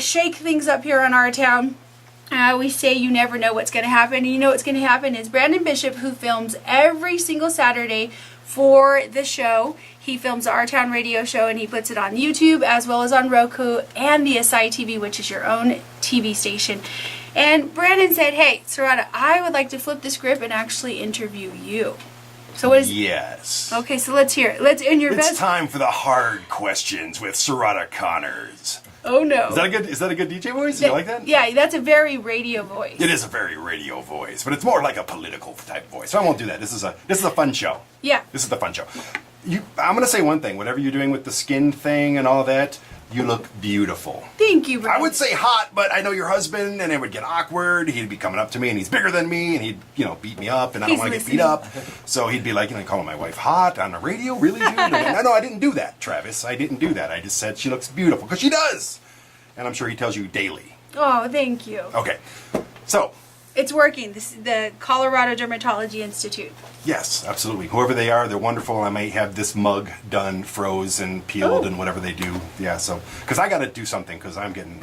shake things up here on our town. I always say you never know what's going to happen. And you know what's going to happen is Brandon Bishop, who films every single Saturday for the show. He films the Our Town radio show and he puts it on YouTube as well as on Roku and the Asai TV, which is your own TV station. And Brandon said, hey, Sarada, I would like to flip the script and actually interview you. So what is... Yes. Okay, so let's hear it. Let's in your best... It's time for the hard questions with Sarada Connors. Oh no. Is that a good DJ voice? Do you like that? Yeah, that's a very radio voice. It is a very radio voice, but it's more like a political type voice. So I won't do that. This is a fun show. Yeah. This is the fun show. I'm gonna say one thing. Whatever you're doing with the skin thing and all that, you look beautiful. Thank you, Brandon. I would say hot, but I know your husband, and it would get awkward. He'd be coming up to me, and he's bigger than me, and he'd, beat me up, and I don't want to get beat up. So he'd be like, calling my wife hot on the radio? Really, dude? No, I didn't do that, Travis. I didn't do that. I just said she looks beautiful, because she does. And I'm sure he tells you daily. Oh, thank you. Okay. So. It's working. This is the Colorado Dermatology Institute. Yes, absolutely. Whoever they are, they're wonderful. I may have this mug done, froze, and peeled, and whatever they do. Yeah, so, because I got to do something, because I'm getting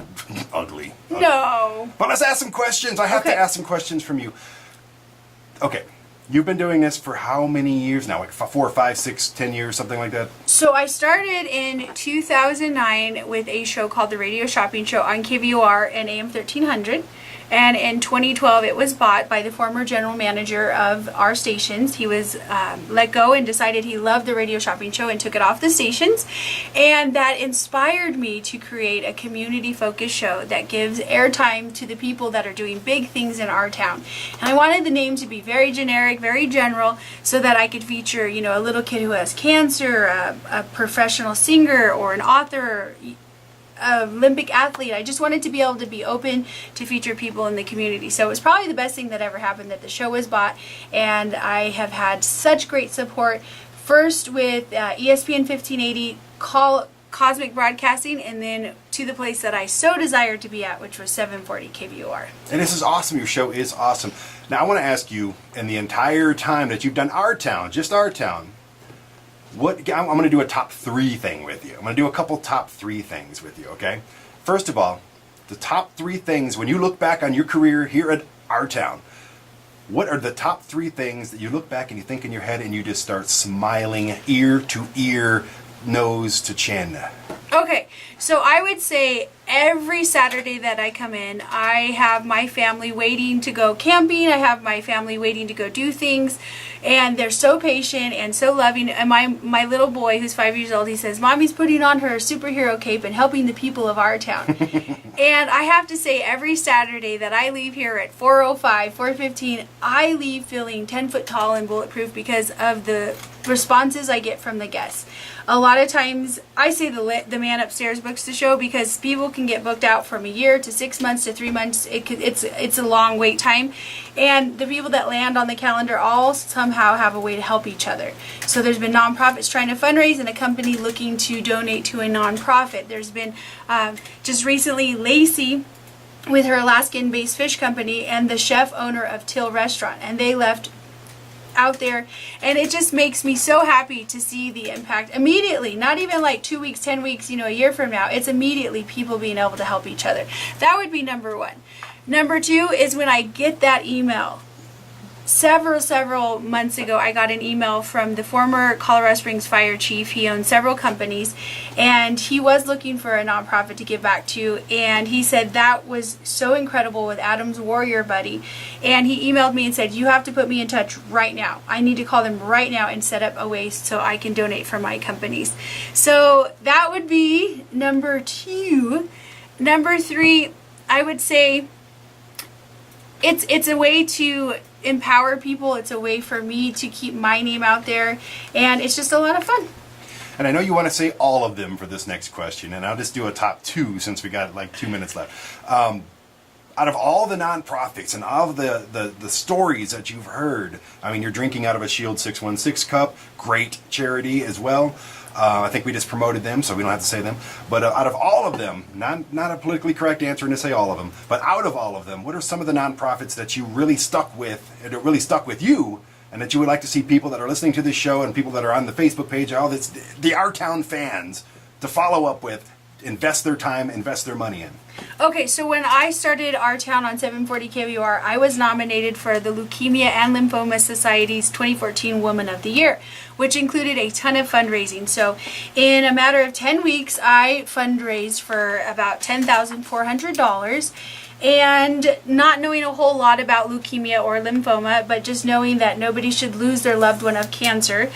ugly. No. But let's ask some questions. I have to ask some questions from you. Okay. You've been doing this for how many years now? Like 4, 5, 6, 10 years, something like that? So I started in 2009 with a show called The Radio Shopping Show on KVOR and AM 1300. And in 2012, it was bought by the former general manager of our stations. He was let go and decided he loved the Radio Shopping Show and took it off the stations. And that inspired me to create a community-focused show that gives airtime to the people that are doing big things in our town. And I wanted the name to be very generic, very general, so that I could feature, a little kid who has cancer, a professional singer, or an author, Olympic athlete. I just wanted to be able to be open to feature people in the community. So it was probably the best thing that ever happened that the show was bought, and I have had such great support. First with ESPN 1580, Cosmic Broadcasting, and then to the place that I so desired to be at, which was 740 KVOR. And this is awesome. Your show is awesome. Now I want to ask you, in the entire time that you've done Our Town, just Our Town, I'm going to do a top 3 thing with you. I'm going to do a couple top 3 things with you, okay? First of all, the top 3 things, when you look back on your career here at Our Town, what are the top 3 things that you look back and you think in your head and you just start smiling ear to ear, nose to chin? Okay, so I would say every Saturday that I come in, I have my family waiting to go camping. I have my family waiting to go do things, and they're so patient and so loving. And my little boy, who's 5 years old, he says, Mommy's putting on her superhero cape and helping the people of our town. And I have to say, every Saturday that I leave here at 4:05, 4:15, I leave feeling 10 foot tall and bulletproof because of the responses I get from the guests. A lot of times, I say the man upstairs books the show because people can get booked out from a year to 6 months to 3 months. It's a long wait time, and the people that land on the calendar all somehow have a way to help each other. So there's been nonprofits trying to fundraise and a company looking to donate to a nonprofit. There's been just recently Lacey with her Alaskan-based fish company and the chef owner of Till Restaurant, and they left out there, and it just makes me so happy to see the impact immediately, not even like 2 weeks, 10 weeks, a year from now. It's immediately people being able to help each other. That would be number 1. Number 2 is when I get that email. Several months ago, I got an email from the former Colorado Springs fire chief. He owns several companies, and he was looking for a nonprofit to give back to, and he said that was so incredible with Adam's Warrior Buddy, and he emailed me and said, you have to put me in touch right now. I need to call them right now and set up a way so I can donate for my companies. So that would be number 2. Number 3, I would say it's a way to empower people. It's a way for me to keep my name out there, and it's just a lot of fun. And I know you want to say all of them for this next question, and I'll just do a top 2 since we got like 2 minutes left. Out of all the nonprofits and all of the stories that you've heard, I mean, you're drinking out of a Shield 616 cup, great charity as well. I think we just promoted them, so we don't have to say them. But out of all of them, not a politically correct answer to say all of them, but out of all of them, what are some of the nonprofits that you really stuck with, and it really stuck with you, and that you would like to see people that are listening to this show and people that are on the Facebook page, all this, the Our Town fans, to follow up with? invest their time, invest their money in? Okay, so when I started Our Town on 740 KWR, I was nominated for the Leukemia and Lymphoma Society's 2014 Woman of the Year, which included a ton of fundraising. So in a matter of 10 weeks, I fundraised for about $10,400. And not knowing a whole lot about leukemia or lymphoma, but just knowing that nobody should lose their loved one of cancer.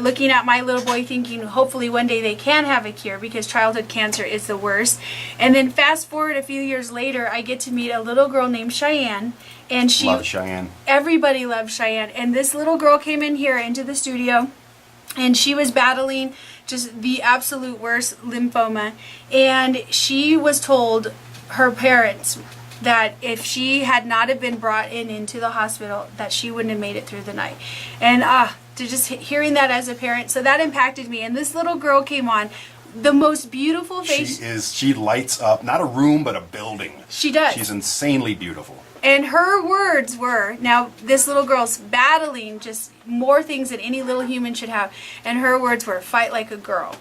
Looking at my little boy thinking hopefully one day they can have a cure, because childhood cancer is the worst. And then fast forward a few years later, I get to meet a little girl named Cheyenne. And she, Love Cheyenne. Everybody loves Cheyenne. And this little girl came in here into the studio, and she was battling just the absolute worst lymphoma. And she was told, her parents, that if she had not have been brought into the hospital, that she wouldn't have made it through the night. And to just hearing that as a parent, so that impacted me. And this little girl came on, the most beautiful face. She lights up, not a room, but a building. She does. She's insanely beautiful. And her words were, now this little girl's battling just more things than any little human should have. And her words were, fight like a girl.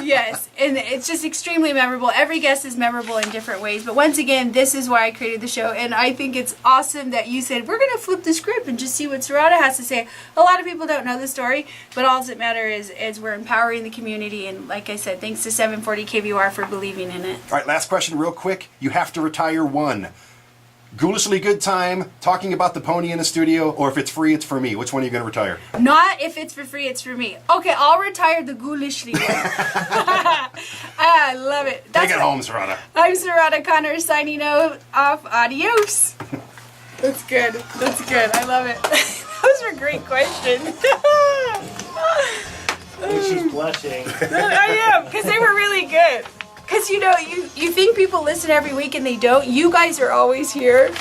Yes, and it's just extremely memorable. Every guest is memorable in different ways, but once again, this is why I created the show, and I think it's awesome that you said we're going to flip the script and just see what Sarada has to say. A lot of people don't know the story, but all that matters is we're empowering the community, and like I said, thanks to 740 KVR for believing in it. All right, last question real quick. You have to retire one. Ghoulishly good time talking about the pony in the studio, or if it's free, it's for me. Which one are you going to retire? Not if it's for free, it's for me. Okay, I'll retire the ghoulishly one. I love it. Take it home, Sarada. I'm Sarada Connor signing off. Adios. That's good. That's good. I love it. Those were great questions. She's blushing. I am, because they were really good. Because, you know, you think people listen every week and they don't. You guys are always here.